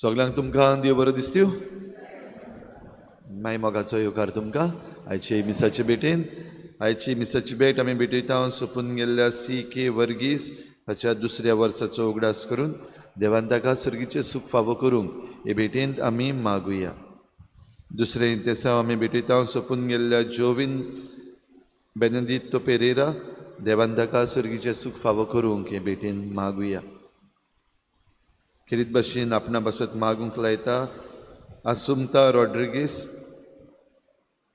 सगळ्यांक तुमकां देव बरो दिसत्यो माय मोगाचो येवकार तुमकां आयचे मिसाचे भेटेन आयची मिसाची भेट आमी भेटयता सोंपून गेल्ल्या CK वर्गीस हाच्या दुसऱ्या वर्साचो उगडास करून देवान ताका सर्गीचे सुख फावो करूंक हे भेटेंत आमी मागुया. दुसरें इंतेसांव आमी भेटयता सोंपून गेल्ल्या जोविन बेनेदित्तो पेरेरा देवान ताका सर्गीचे सुख फावो करूंक हे भेटेन मागुया. खेरीत भाशेन आपणा बसत मागूंक लायता आसुमता रॉड्रिगीस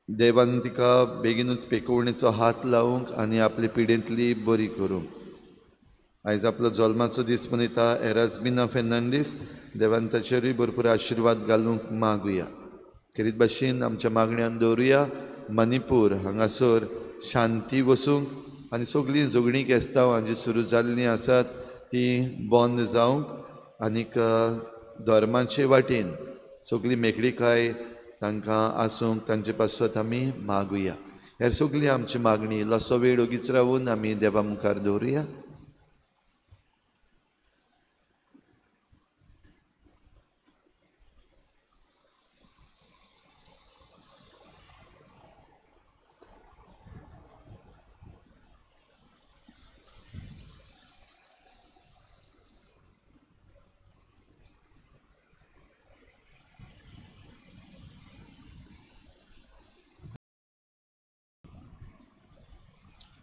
देवान तिका बेगीनूच पेकोवणेचो हात लावूंक आनी आपले पिडेंतली बरी करूंक. आयज आपलो जल्माचो दीस मनयता एरास्मिना फेर्नांडीस देवान ताचेरूय भरपूर आशिर्वाद घालूंक मागुया. खेरीत भाशेन आमच्या मागण्यांत दवरुया मणिपूर हांगासर शांती वसूंक आनी सगळीं झगडीं केस्तांवां जीं सुरू जाल्लीं आसात तीं बंद जावंक आनीक धर्माचे वाटेन सगळी मेकळीकाय तांकां आसूंक तांचे पासत आमी मागुया. हेर सगळी आमची मागणी इल्लोसो वेळ ओगीच रावून आमी देवा मुखार दवरुया.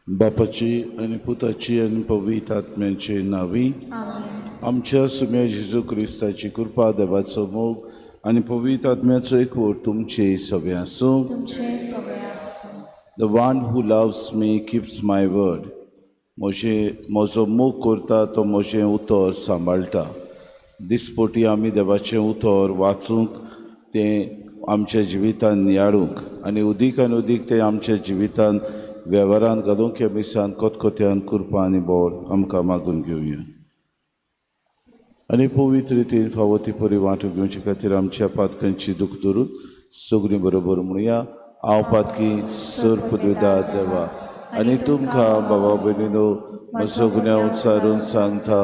बापाची आनी पुताची आनी पवित्र आत्म्याचे नावी आमच्या सुम्या जेजू क्रिस्ताची कृपा देवाचो मोग आनी पवित्र आत्म्याचो एकवट तुमचे सगळे आसूं. The one who loves me keeps my word म्हजो मोग करता तो म्हजें उतर सांबाळटा. दिसपोटी आमी देवाचें उतर वाचूंक तें आमच्या जिवितांत नियाळूंक आनी उदीक तें आमच्या जिवितांत वेव्हारांत घालूंक ह्या मिसान कोतकोत्यान कृपा आनी बोर आमकां मागून घेवया. आनी पवित्र रितीन फावो ती परी वांटून घेवचे खातीर आमच्या पातकांची दूख धरून सगळीं बरोबर म्हणुया. हांव पातकी सर पदवीदार देवा आनी तुमकां भावा भयणीनो म्हजो गुन्यांव उच्चारून सांगता.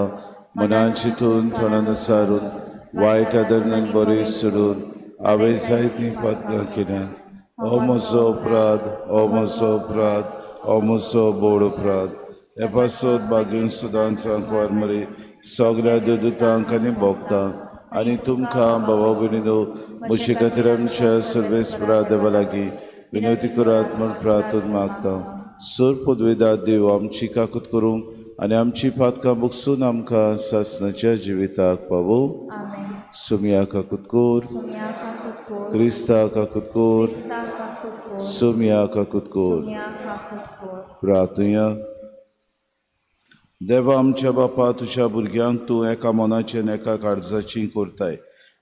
मनान चिंतून तोंडान उच्चारून वायट आदरणान बरें सोडून हांवें जायतीं पातकां केल्यात. हो म्हजो अपराध हो म्हजो अपराध हो म्हजो बोड अपराध. हे पासत बागेन सुदान सांकवार मरे सगळ्या देवदूतांक आनी भोगतांक आनी तुमकां भावा भयणीनो म्हजे खातीर आमच्या सर्वेस्परा देवा लागीं विनवती करात म्हूण प्रार्थना मागता. सर पदवेदार देव आमची काकूत करूंक आनी आमची पातकां भोगसून आमकां सासणाच्या जिविताक पावो. सुमया काकूत कोर क्रिस्ता काकूत कोर सुमया काकूत कोर. प्रार्थया. देवा आमच्या बापा तुज्या भुरग्यांक तूं एका मनाचें आनी एका काळजाची करताय.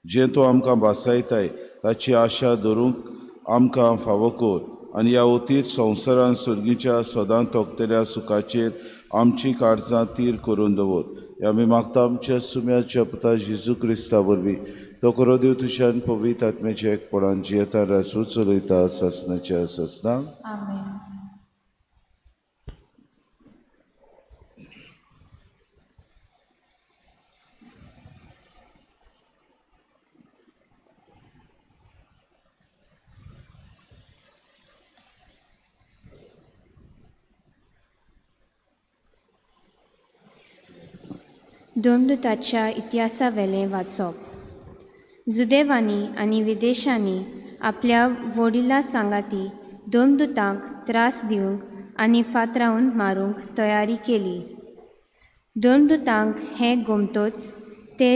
जें तूं आमकां भासायताय ताची आशा धरूंक आमकां फावो कर आनी ह्या अतीत संवसारांत सर्गीच्या सदां तोखतेल्या सुखाचेर आमची काळजां तीर करून दवर. हे आमी मागता आमच्या सुम्याच्या पुता जेजू क्रिस्ता वरवीं तो करो देव तुज्यान पवित्र आत्म्याच्या एकपणान जियेता रासूं चलयता सासणाच्या सासणाक. दोमदूताच्या इतिहासावेलें वाचप। जुदेवांनी आनी विदेशांनी आपल्या वडिलां सांगाती दोमदूतांक त्रास दिवंक आनी फातरावन मारूंक तयारी केली। दोमदूतांक हें गोमतोच ते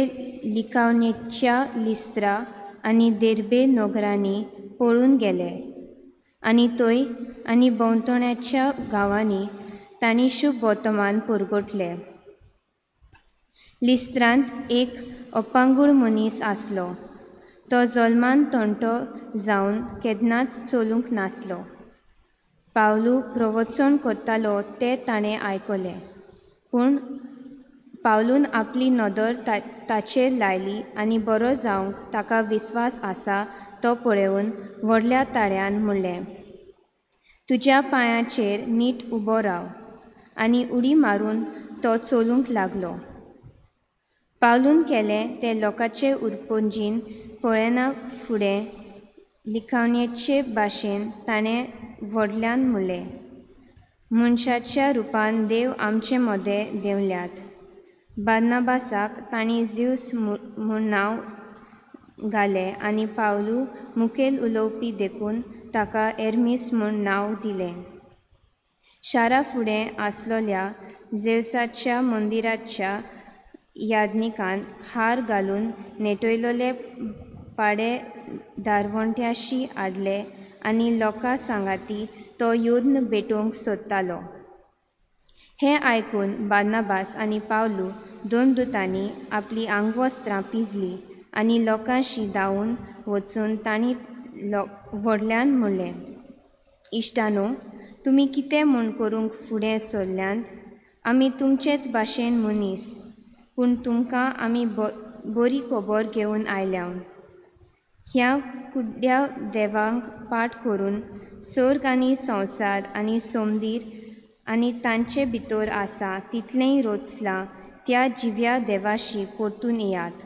लिकावनेच्या लिस्त्रा आनी देर्बे नोगरांनी पळून गेले आनी थंय आनी भोंवतण्याच्या गांवांनी तांणी शुभ वर्तमान पुरगोटले। लिस्त्रांत एक अपांगूळ मनीस आसलो। तो जल्मान तणटो जावन केन्नाच चलूंक नासलो। पावलू प्रवचन करतालो तें ताणें आयकलें, पूण पावलून आपली नदर ताचेर लायली आनी बरो जावंक ताका विस्वास आसा तो पळोवन व्हडल्या ताळ्यान म्हणलें, तुज्या पांयाचेर नीट उबो राव। आनी उडी मारून तो चलूंक लागलो। पावलून केलें ते लोकाचे उरपंजीन पळयना फुडें लिखावणेचे भाशेन ताणें व्हडल्यान म्हणलें, मनशाच्या रुपान देव आमचे मदें देंवल्यात। बार्नाबासाक तांणी जिवस म्हूण नांव घालें आनी पावलू मुखेल उलोवपी देखून ताका एर्मीस म्हूण नांव दिलें। शारा फुडें आसलोल्या जेवसाच्या मंदिराच्या यादनिकान हार घालून नेटयलोले पाडे दारवंट्याशी हाडले आनी लोकां सांगाती तो योद्न भेटोवंक सोदतालो। हें आयकून बार्नाबास आनी पावलू दोमदूतांनी आपली आंगवस्त्रां पिंजलीं आनी लोकांशी धांवून वचून तांणी व्हडल्यान म्हणलें, इश्टानो, तुमी कितें म्हूण करूंक फुडें सरल्यांत? आमी तुमचेच भाशेन मनीस, पूण तुमकां आमी बरी खबर घेवन आयल्या। ह्या कुड्ड्या देवांक पाट करून स्वर्ग आनी संवसार आनी सोमदीर आनी तांचे भितर आसा तितलेंय रोचलां त्या जिव्या देवाशी परतून येयात।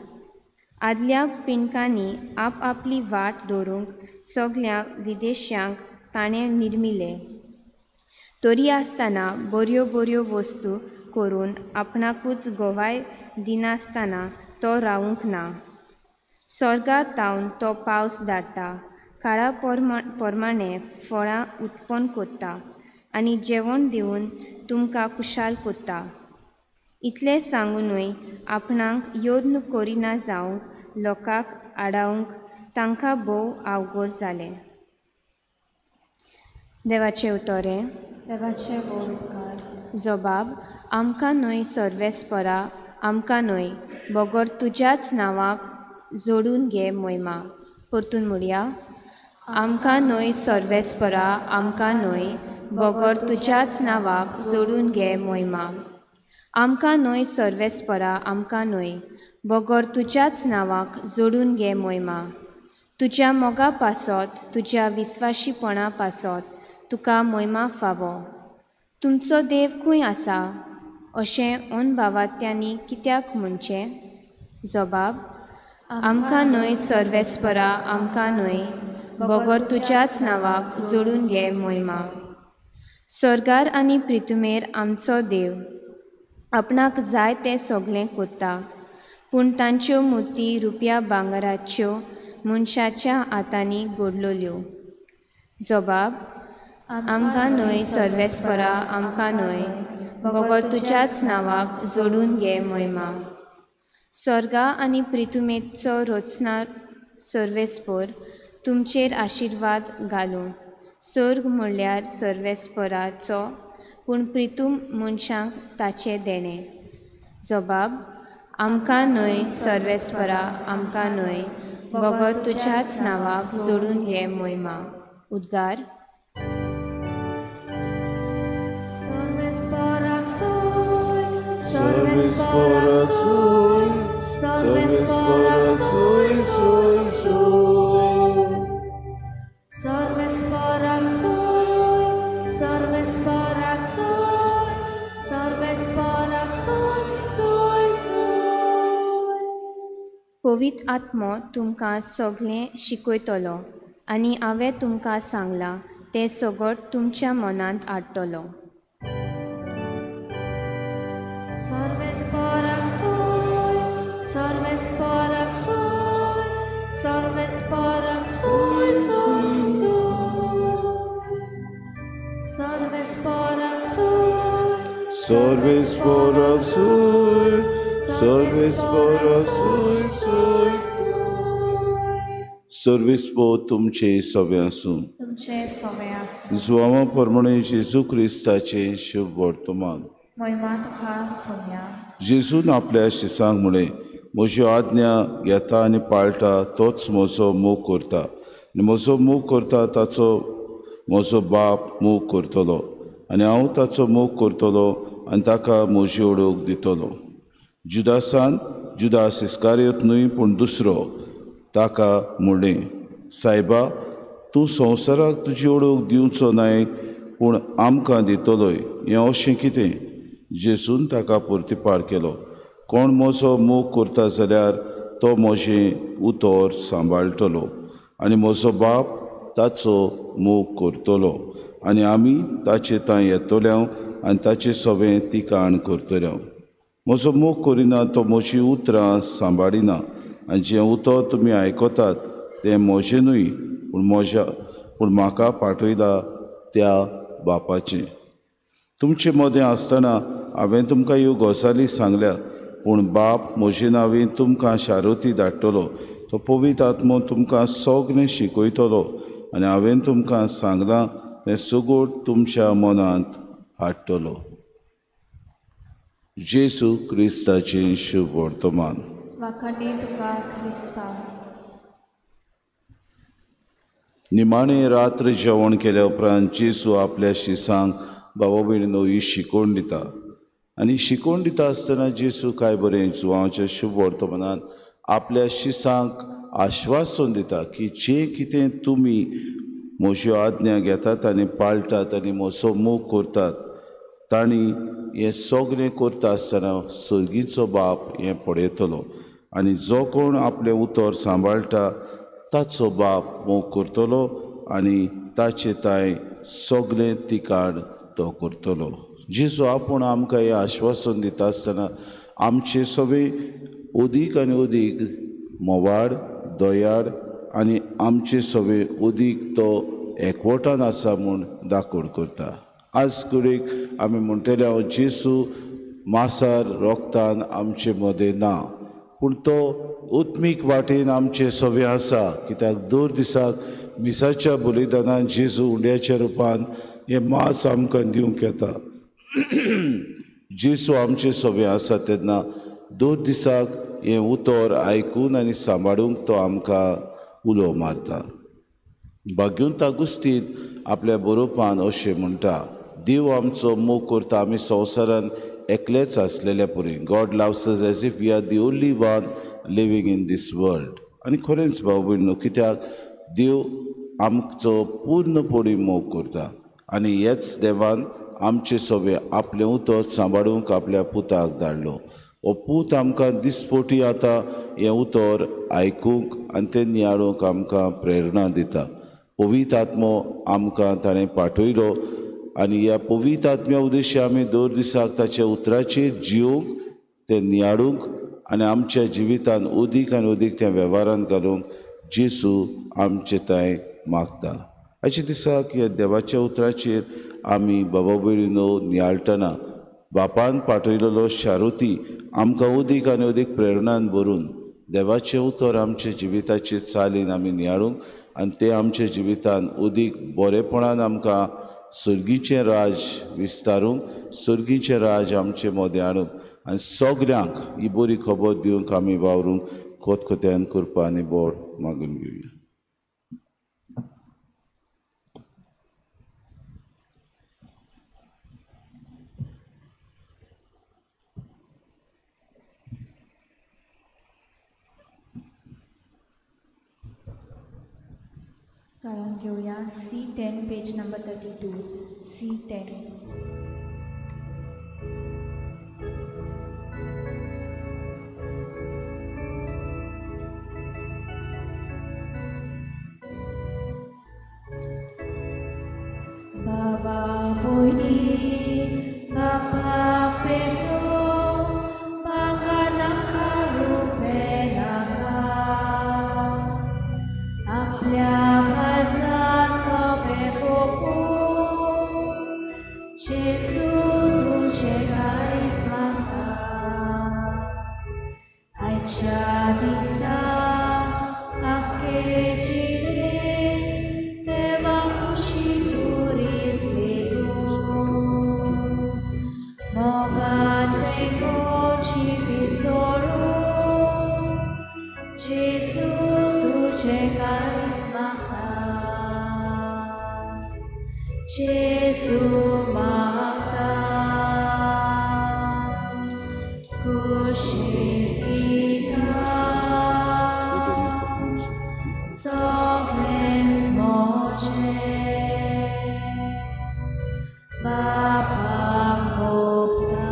आदल्या पिणकांनी आपली वाट दवरूंक सगळ्या विदेशांक ताणें निर्मिले। तरी आसतना बऱ्यो बऱ्यो वस्तू करून आपणाकूच गोवाय दिनासतना तो रावूंक ना। स्वर्गा तावन तो पावस धाडटा, काळा पोरमाणें फळां उत्पन्न कोत्ता आनी जेवण दिवन तुमकां कुशाल कोत्ता। इतलें सांगूनय आपणाक योद्न करिना जावंक लोकांक आडावंक तांकां भोव आवगड जालें। देवाचें उतोरें। देवाचे उपकार। जबाब, आमकां न्हय सर्वेस्परा, आमकां न्हय, बगर तुज्याच नांवाक जोडून घे मोहिमा। परतून म्हणया, आमकां न्हय सर्वेस्परा, आमकां न्हय, बगर तुज्याच नांवाक जोडून घे मोहिमा। आमकां न्हय सर्वेस्परा, आमकां न्हय, बगर तुज्याच नांवाक जोडून घे मोहिमा। तुज्या मोगा पासत, तुज्या विस्वाशीपणा पासत तुका मोहिमा फावो। तुमचो देव खंय आसा अशें ओनभावात्यांनी कित्याक म्हणचें? जबाब, आमकां न्हय सर्वेस्परा, आमकां न्हय, बगर तुज्याच नांवाक जोडून घे मोहिमा। स्वर्गार आनी पृथ्वीमेर आमचो देव आपणाक जाय तें सगळें कोत्ता, पूण तांच्यो मुर्ती रुपया भांगराच्यो मनशाच्या हातांनी घडलोल्यो। जबाब, आमकां न्हय सर्वेस्परा, आमकां न्हय, बगर तुज्याच नांवाक जोडून घे मोहिमा। स्वर्गा आनी पृथ्वीमेरचो रचणार सर्वेस्पर तुमचेर आशिर्वाद घालूं। स्वर्ग म्हणल्यार सर्वेस्पराचो, पूण पृथ्वी मनशांक ताचें देणें। जबाब, आमकां न्हय सर्वेस्परा, आमकां न्हय, बगर तुज्याच नांवाक जोडून घे मोहिमा। उद्गार। सर्वेस्पराक सोय, सर्वेस्पराक सोय, सर्वेस्पराक सोय, सोय, सोय। सर्वेस्पराक सोय, सर्वेस्पराक सोय, सर्वेस्पराक सोय, सोय, सोय। पवित्र आत्मो तुमकां सगळें शिकयतलो आनी हांवें तुमकां सांगलां तें सगळें तुमच्या मनांत हाडटलो। सर्वेस्पराक सोय, Sorbes porok soy, sorbes porok soy, soy. Sorvispo तुमचे सवे आसूं. तुमचे सवे आसूं. जुआंव परमणे जेजू क्रिस्ताचे शुभ वर्तमान. महिमा तुका सोम्या. जेजून आपल्या शिसांक म्हणे, म्हज्यो आज्ञा घेता आनी पाळटा तोच म्हजो मोग करता आनी म्हजो मोग करता ताचो म्हजो बाप मोग करतलो आनी हांव ताचो मोग करतलो आनी ताका म्हजी ओळख दितलो. जुदास इस्कारियोत न्हय पूण दुसरो ताका म्हणलें, सायबा, तूं संवसाराक तुजी ओळख दिवचो न्हय पूण आमकां दितलोय, हें अशें कितें? जेजून ताका परतीपाड केलो, कोण म्हजो मोग करता जाल्यार तो म्हजें उतर सांबाळटलो आनी म्हजो बाप ताचो मोग करतलो आनी आमी ताचे थंय येतल्यो आनी ताचे सवें तिकाण करतल्यो. म्हजो मोग करिना तो म्हजीं उतरां सांबाळिना आनी जें उतर तुमी आयकतात तें म्हजें न्हय पूण म्हाका पाठयला त्या बापाचें. तुमचे मदें आसतना हांवें तुमकां ह्यो गजाली सांगल्यात, पूण बाप म्हजे नांवें तुमकां शारोती धाडटलो. तो पवित्र आत्मो तुमकां सगळें शिकयतलो आनी हांवें तुमकां सांगलां तें सगळें तुमच्या मनांत हाडटलो. जेजू क्रिस्ताचें शुभ वर्तमान. वाखाणणी तुका क्रिस्ता. निमाणें रात्र जेवण केल्या उपरांत जेजू आपल्या शिसांक भावा भयणीनो ही शिकवण दिता आनी शिकवण दिता आसतना जेजू काय बरें जुवांच्या शुभ वर्तमानांत आपल्या शिसांक आश्वासन दिता की जें कितें तुमी म्हज्यो आज्ञा घेतात आनी पाळटात आनी म्हजो मोग करतात, तांणी हें सगळें करता आसतना सर्गीचो बाप हें पळयतलो आनी जो कोण आपलें उतर सांबाळटा ताचो बाप मोग करतलो आनी ताचे थंय सगळें तिकाण तो करतलो. जेजू आपूण आमकां हें आश्वासन दिता आसतना आमचे सगळे अदीक आनी अदीक मोवाळ, दयाळ आनी आमचे सगळे अदीक तो एकवटान आसा म्हूण दाखोवड करता. आज कडेक आमी म्हणटले हांव जेजू मांसार रोगतान आमचे मदें ना, पूण तो उत्मीक वाटेन आमचे सवे आसा. कित्याक दर दिसाक मिसाच्या बलिदानान जेजू उंड्याच्या रुपान हें मांस आमकां दिवंक येता. जेजू आमचे सवे आसा तेन्ना दर दिसाक हें उतर आयकून आनी सांबाळूंक तो आमकां उलो मारता. भाग्युंत आगुस्तीन आपल्या बरोवपान अशें म्हणटा, देव आमचो मोग करता आमी संवसारान एकलेच आसलेल्या परी. God loves us as if we are the only one living in this world. आनी खरेंच भाव भयणीनो, कित्याक देव आमचो पूर्णपणी मोग करता आनी हेच देवान आमचे सवे आपलें उतर सांबाळूंक आपल्या पुताक धाडलो. हो पूत आमकां दिसपोटी आतां हें उतर आयकूंक आनी तें नियाळूंक आमकां प्रेरणा दिता. पवित्र आत्मो आमकां ताणें पाठयलो आनी ह्या पवित्र आत्म्या उद्देशी आमी दर दिसाक ताच्या उतराचेर जियोंक, तें नियाळूंक आनी आमच्या जिवितान अदीक आनी अदीक त्या वेव्हारांत घालूंक जेजू आमचे थंय मागता. आयच्या दिसाक ह्या देवाच्या उतराचेर आमी बाबा भयणीनो नियाळटना बापान पाठयलेलो शारोती आमकां अदीक आनी अदीक प्रेरणान भरून देवाचें उतर आमच्या जिविताचेर चालीन आमी नियाळूंक आनी तें आमच्या जिवितान अदीक बरेपणान आमकां सर्गीचें राज विस्तारूंक, सर्गीचें राज आमचे मदें हाडूंक आनी सगल्यांक ही बरी खबर दिवंक आमी वावरूंक खोतखोत्यान कृपा आनी बोड मागून घेवया. गायन घेऊया C10 पेज नंबर 32. C10. बाबा भयणी बापाक पेटो म्हाका नाका रुपे नाका आपल्या काळजा सवे गोपू Soglenच्या दिसा आखे जिणे तेव्हा तुझी गुरीसली गो मोगान तेगो जिवी सोडू जेसू तुझे काळीज म्हाका जेसू म्हाका कुशीन दिता सगळेंच मोजें बापाक भोगता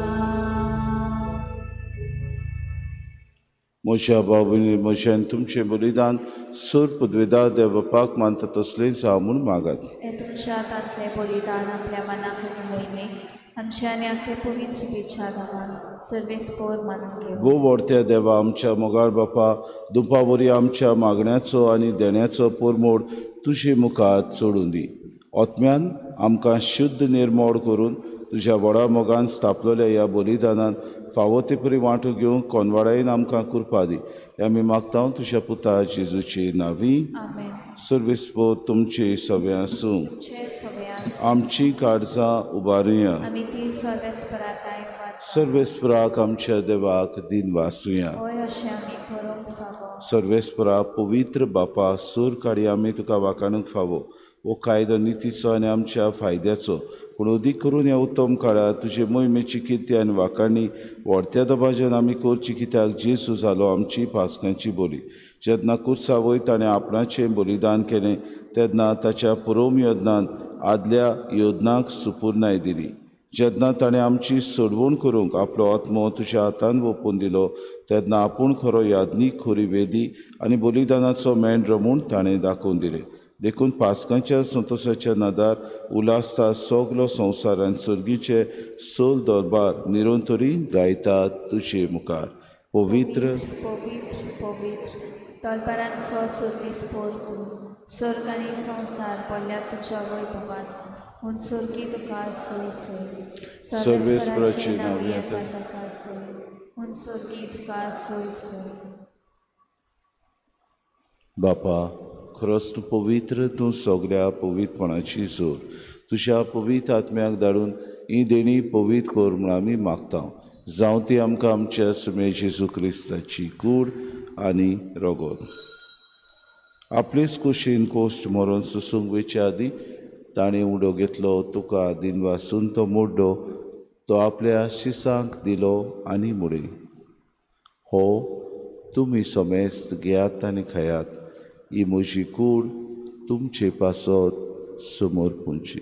म्हज्या भावभयणी म्हज्यान तुमचें बलिदान सूर पदवेदार देव बापाक मानता तसलेंच हांव म्हूण मागात. हे तुमच्या हातांतले बलिदान आपल्या मनाक आनी मोहिमेक आमच्या आनी आख्खे पवित्र शुभेच्छा धामान सर्वेस्पोर मानून घेऊ. गो व्हरत्या देवा आमच्या मोगाळ बापा दुपावरी आमच्या मागण्याचो आनी देण्याचो परमोड तुजे मुखार सोडून दी. ओतम्यान आमकां शुद्ध निर्मोळ करून तुज्या व्हडा मोगान स्थापलेल्या ह्या बलिदानान फावो ते परी वांटो घेवंक कोनवाडायेन आमकां कृपा दी. हें आमी मागता तुज्या पुता जेजूची नांवी. आमेन. सर्वेस्पोर तुमचे सवे आसूं. तुमचे सगळ्यांक आमची काळजां उबारुया. आमी ती सर्वेस्पराताय वाट सर्वेस्पराक आमच्या देवाक दिन वासुया. होय अशें आमी करूंक फावो. सर्वेस्परा पवित्र बापा सूर काडी आमी तुका वाखाणूंक फावो. हो कायदो नितीचो आनी आमच्या फायद्याचो पूण अदीक करून ह्या उत्तम काळार तुजे मोहिमेची किर्ती आनी वाखाणणी व्हडत्या दबाज्यान आमी करची कित्याक जेजू जालो आमची पासकांची बोली. जेन्ना कुर्सा वयत ताणें आपणाचें बलिदान केलें तेन्ना ताच्या पुरोम योजनान आदल्या योजनाक सुपूर्णाय दिली. जेन्ना ताणें आमची सोडवण करूंक आपलो आत्मो तुज्या हातान ओपून दिलो तेन्ना आपूण खरो यादनीक खोरी वेदी आनी बलिदानाचो मेंढरो म्हूण ताणें दाखोवन दिलें. देखून पासकांच्या संतोशाच्या नादार उलासता सगलो संवसार आनी सर्गीचे सोल दरबार निरंतरी गायतात तुजे मुखार. पवित्र पवित्र पवित्र तलपारांचो सर्वेस्पोर तूं सर्ग आनी संवसार पडल्या तुज्या वैभवान म्हूण सर्गी तुका सोय सोय सर्वेस्पराची नांवी आतां तुका सोय म्हूण सर्गी तुका सोय सोय. बापा खरोच तूं पवित्र, तूं सगळ्या पवित्रपणाची जोर. तुज्या पवित्र आत्म्याक धाडून ही देणी पवित्र कर म्हूण आमी मागता. जावं ती आमकां आमच्या सुमे जेजू क्रिस्ताची कूड आनी रगत. आपलेच कुशीन कोश्ट मरून सुसूंक वयचे आदीं ताणें उडो घेतलो तुका दिन वासून तो मोड्डो तो आपल्या शिसांक दिलो आनी मुडे. हो तुमी समेस्त घेयात आनी खायात. ही म्हजी कूड तुमचे पासत समोर पुंची.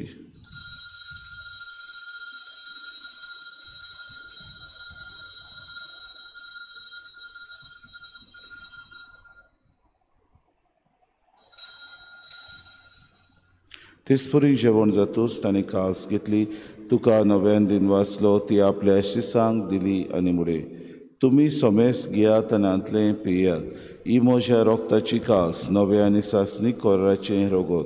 तिसपुरी जेवण जातूच ताणें कास घेतली तुका नव्यान दिन वाचलो ती आपल्या शिसांक दिली आनी मुडे. तुमी समेस्त घेयात आनी आंतलें पियात. ही म्हज्या रोगताची कास नवे आनी सासणीक कोराचें रगत.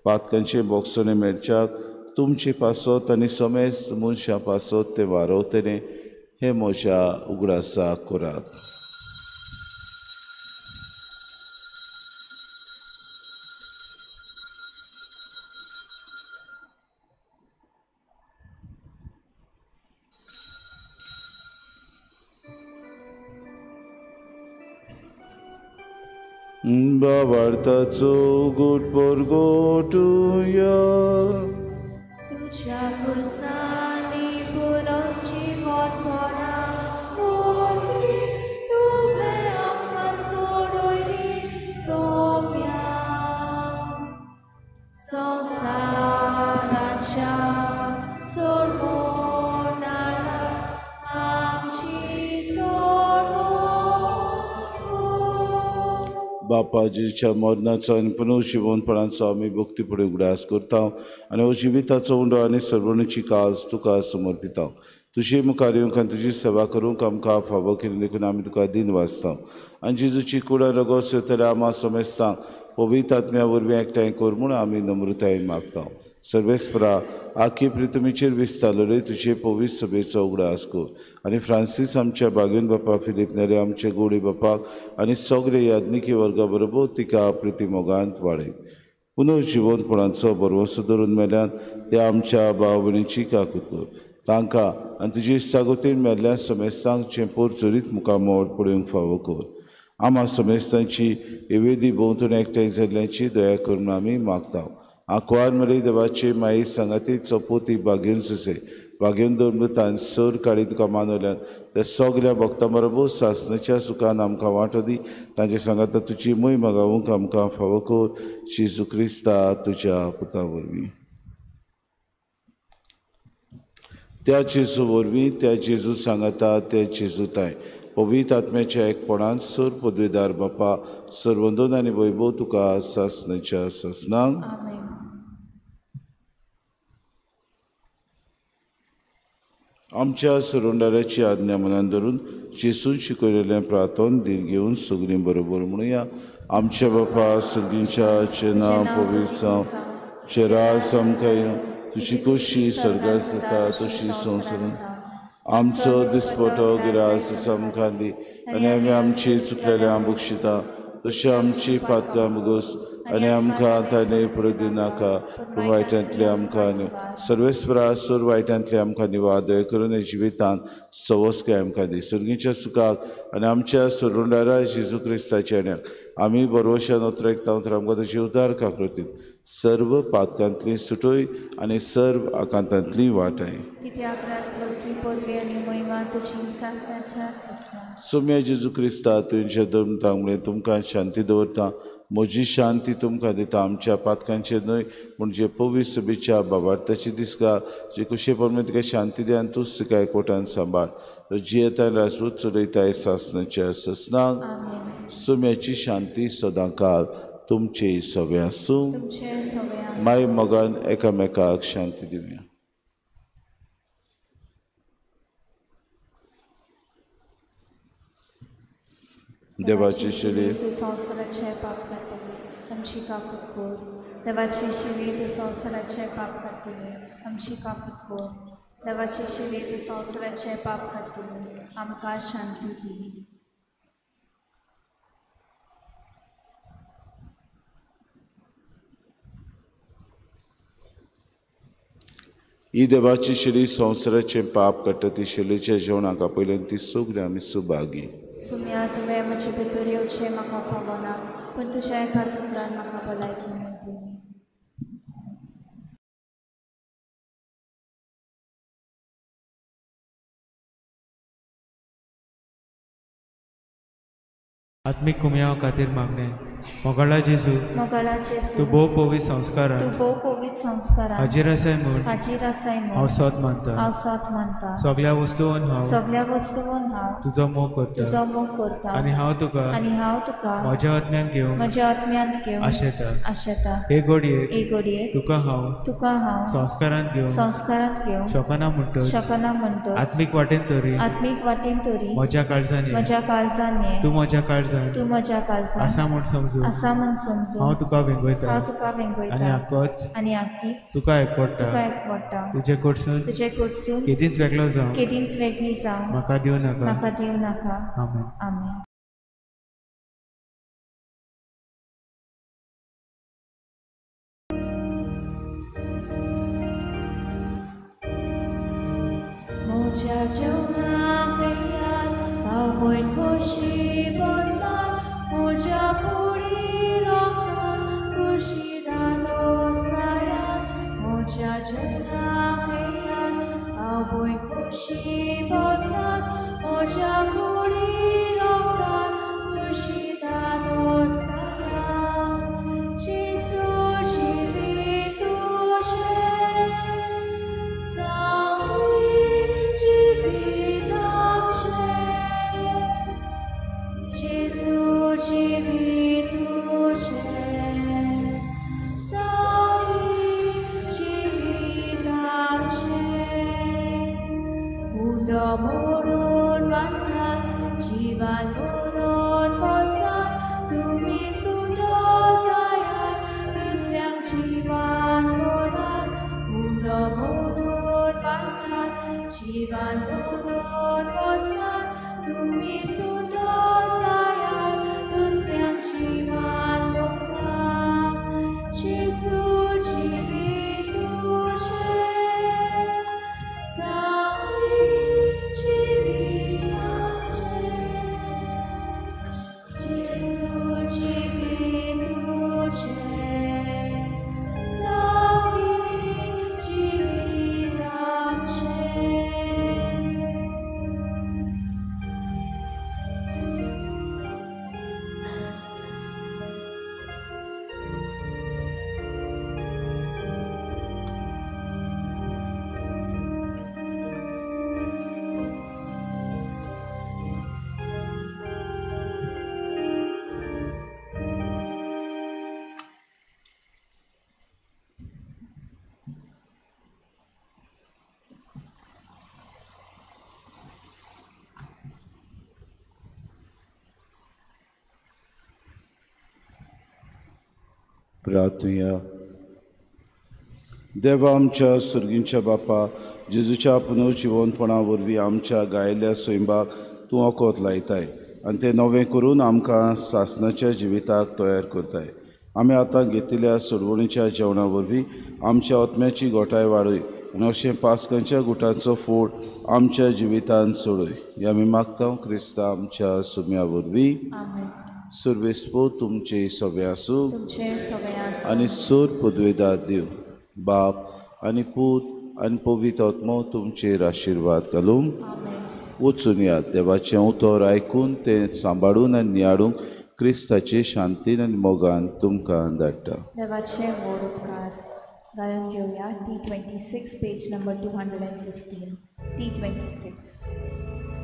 पातकांचे बोगसोने मेळच्याक तुमचे पासत आनी समेस्त मनशां पासत ते वारवतले. हे म्हज्या उगडासाक करात. बाबार्थाचो गोड परगोटुया. तुझ्या कुर्सानी पुनर्जीवन पडा मोरली तुवें आमकां सोडयली सोम्या संवसाराच्या सोडवणारा आमची सोडवण. बापाजीच्या मरणाचो आनी पुनर्जीवनपणाचो आमी भक्ती फुडें उगडास करता आनी हो जिविताचो उंडो आनी सर्वणीची काज तुका समर्पिता. तुजे मुखार येवंक आनी तुजी सेवा करूंक आमकां फावो केली देखून आमी तुका दिन वाचता. आनी जेजूची कुडा रगत सेतल्या आमा समेस्तांक पवित्र आत्म्या वरवीं एकठांय कर म्हूण आमी नम्रतायेन मागता. सर्वेस्परा आखी प्रितमेचेर विस्तारलोले तुजे पवित्र सभेचो उगडास कर आनी फ्रांसीस आमच्या बागेन बापा फिलीप नेरे आमचे गोडी बापाक आनी सगळे याज्ञिकी वर्गा बरोबर तिका प्रिती मोगांत वाडय पुनः जिवंतपणाचो बरवसो धरून मेल्यान त्या आमच्या भाव भयणीची काकूत कर तांकां आनी तुजी इश्टागोतीन मेल्ल्या समेस्तांक चेंपोर चोरीत मुखामोड पळोवंक फावो कर आम्हा समेस्तांची येवेदी भोंवतून एकठांय जाल्ल्याची दया करून आमी मागता आंकवार मेळी देवाचे माई सांगाती चोपोती बागेन सुसे बागेन दवरतान सर काळीत तुका मानवल्यान त्या सगळ्या भक्तां बरोबर सासणाच्या सुखान आमकां वांटो दी तांचे सांगाता तुजी मोय मागावूंक आमकां फावो कर जेजू क्रिस्ता तुज्या पुता वरवीं त्या जेजू वरवीं त्या जेजू सांगाता ते जेजूताय पवित्र आत्म्याच्या एकपणान सर पदवीदार बापा सर्वंदन आनी वैभव तुका सासणाच्या सासनांक आमेन. आमच्या सुरोंडाऱ्याची आज्ञा मनान धरून जेसून शिकयलेलें प्रार्थन दीन घेवन सगळीं बरोबर म्हणुया आमच्या बापा सगळींच्या नांव पवित्र चेरास आमकां तुजी कशी सर्गार जाता तशी संवसारांत आमचो दिसपटो गिरास आमकां दी आनी आमी आमची चुकलेल्या बक्षिता तशी आमची पातकां मुगोस आनी आमकां ताणे फुडें दिनाका पूण वायटांतले आमकां सर्वेस्परा सूर वायटांतले आमकां निवार दय करून जिवितांत सवस्काय आमकां दी सर्गीच्या सुखाक आनी आमच्या सुरोंडारा जेजू क्रिस्ताच्या येण्याक आमी बरोवशान उतरेक तांतर आमकां तुजी उदार काकृतीन सर्व पातकांतली सुटोय आनी सर्व आकांतांतली वाटाय कित्याक रासवकी पदवी आनी महिमा तुजी सासणाच्या सासना सोम्या जेजू क्रिस्ता तुमच्या धर्मतांगळे तुमकां शांती दवरता म्हजी शांती तुमकां दिता आमच्या पातकांचे न्हय म्हणजे पवित्र सभेच्या बाबार्थाची दिसका जे कुशे परमे तिका शांती दे आनी तूंच तिका एकवटान सांबाळ जी येता राजपूत चलयताय सासणाच्या ससनाक आमेन. सोम्याची शांती सदांकाळ तुमचे सगळे आसूं तुमचे सगळे माय मोगान एकामेकाक शांती दिवया देवाची शिडी तूं संवसाराचे पाप काडटली आमची काकूत कोर देवाची शिडी तूं संवसाराचे पाप काडटली आमची काकूत कोर देवाची शिडी तूं संवसाराचे पाप काडटली आमकां शांती दी ही देवाची शिडी संवसाराचे पाप काडटा ती शिलेच्या जेवणाका पयल्यान ती सगळीं आमी सुभागी सुम्या तुवें म्हजे भितर येवचें म्हाका फावो ना पूण तुज्या एकाच उतरान म्हाका भलायकी मेळटली आत्मिक कुमया खातीर मागणे मोगाळा जेजू मोगाळा जेजू तूं भोव पवित्र संस्कारान तूं भोव पवित्र संस्कारान हाजीर आसाय म्हूण हाजीर आसाय हांव म्हूण सोत मानता हांव साथ मानता सगळ्या वस्तूंन हांव सगळ्या वस्तूंन हांव तुजो मोग करता तुजो मोग करता आनी हांव तुका आनी हांव तुका म्हज्या आत्म्यान घेवन म्हज्या आत्म्यांत घेवन आशेता आशेता हे घडयेक एक घडयेक तुका हांव संस्कारांत घेवन संस्कारांत घेवन शकना म्हणटच शकना म्हणटच आत्मीक वाटेन तरी आत्मीक वाटेन तरी म्हज्या काळजांनी म्हज्या काळजान ये तूं म्हज्या काळजान तूं म्हज्या काळजान आसा म्हूण समजू आसा म्हूण समजून हांव तुका वेंगयता हांव तुका आनी वेंगयता आक्कोच आनी आख्खीच तुका एकपडटा तुका एकवडटा तुजे कडसून तुजे कडसून केदींच वेगळो जावं केदींच वेगळी जावं म्हाका दिवं नाका म्हाका दिवं नाका आमेन आमेन म्हज्या जेवणाक येयात आवयन खोशी बसात म्हज्या कुडी रोखतात खुशी दादो सायात म्हज्या जेवणाक येयात आवयन खोशी बसात म्हज्या कुडी रोखतात खुशी दादो सायात जेजू जिवीत तुजें Gesù civitu salvi civitamce Undo morun mantan jivan morun mocan Tumi sudo zayat dusyang jivan moran जिवान दवरून वचत तुमी चुटो जायात दुसऱ्यांची वाल लोकांक जेजू जिवीत तुजें जावं जिविताचें जेजू जिवीत तुजें जावं जिविताचें. प्रार्थुया. देवा आमच्या सुर्गींच्या बापा, जेजूच्या पुनर्जिवनपणा वरवीं आमच्या गायिल्ल्या सैमाक तूं ओकोत लायताय आनी तें नवें करून आमकां सासणाच्या जिविताक तयार करताय. आमी आतां घेतिल्ल्या सोडवणीच्या जेवणा वरवीं आमच्या आत्म्याची गोठाय वाडय आनी अशें पास्कांच्या गुटांचो फोड आमच्या जिवितांत सोडय. हें आमी मागता क्रिस्ता आमच्या सुम्या वरवीं. आमेन. सर्वेस्पो तुमचे सवे आसूं तुमचे सगळे आसूं आनी सोर पदवेदार देव बाप आनी पूत आनी पवित्र आत्मो तुमचेर आशिर्वाद घालूंक आमेन. वचून यात. देवाचें उतर आयकून तें सांबाळून आनी नियाळूंक क्रिस्ताचे शांतीन आनी मोगान तुमकां धाडटा. देवाचे व्हड उपकार गायन घेवया T26 पेज नंबर 215 T26.